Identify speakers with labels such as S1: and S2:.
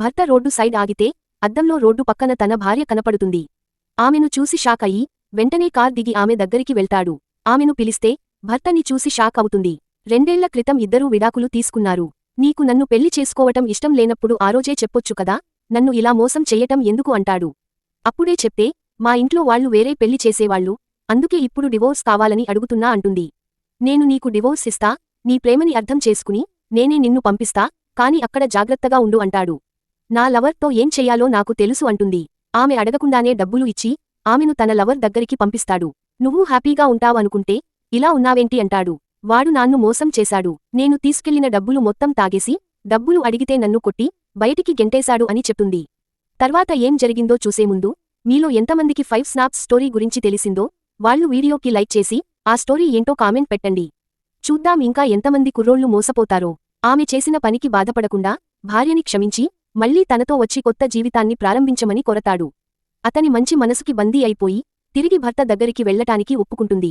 S1: భర్త road side ఆగితే అద్దంలో రోడ్డు పక్కన తన భార్య కనపడుతుంది. ఆమెను చూసి షాక్ అయ్యి వెంటనే కార్ దిగి ఆమె దగ్గరికి వెళ్తాడు. ఆమెను పిలిస్తే భర్తని చూసి షాక్ అవుతుంది. 2 ఏళ్ల క్రితం ఇద్దరూ విడాకులు తీసుకున్నారు. నీకు నన్ను పెళ్లి చేసుకోవటం ఇష్టం లేనప్పుడు ఆరోజే చెప్పొచ్చు కదా, నన్ను ఇలా మోసం చెయ్యటం ఎందుకు అంటాడు. అప్పుడే చెప్తే మా ఇంట్లో వాళ్ళు వేరే పెళ్లి చేసేవాళ్ళు, అందుకే ఇప్పుడు డివోర్స్ కావాలని అడుగుతున్నా అంటుంది. నేను నీకు డివోర్స్ ఇస్తా, నీ ప్రేమని అర్థం చేసుకుని నేనే నిన్ను పంపిస్తా, కాని అక్కడ జాగ్రత్తగా ఉండు అంటాడు. నా లవర్తో ఏం చెయ్యాలో నాకు తెలుసు అంటుంది. ఆమె అడగకుండానే డబ్బులు ఇచ్చి ఆమెను తన లవర్ దగ్గరికి పంపిస్తాడు. నువ్వు హ్యాపీగా ఉంటావనుకుంటే ఇలా ఉన్నావేంటి అంటాడు. వాడు నాన్ను మోసం చేశాడు. నేను తీసుకెళ్లిన డబ్బులు మొత్తం తాగేసి డబ్బులు అడిగితే నన్ను కొట్టి బయటికి గెంటేశాడు అని చెప్తుంది. తర్వాత ఏం జరిగిందో చూసే ముందు మీలో ఎంతమందికి 5 స్నాప్స్ స్టోరీ గురించి తెలిసిందో వాళ్ళు వీడియోకి లైక్ చేసి ఆ స్టోరీ ఏంటో కామెంట్ పెట్టండి. చూద్దాం ఇంకా ఎంతమంది కుర్రోళ్లు మోసపోతారో. ఆమె చేసిన పనికి బాధపడకుండా భార్యని క్షమించి మళ్లీ తనతో వచ్చి కొత్త జీవితాన్ని ప్రారంభించమని కొరతాడు. అతని మంచి మనసుకి బందీ అయిపోయి తిరిగి భర్త దగ్గరికి వెళ్లటానికి ఒప్పుకుంటుంది.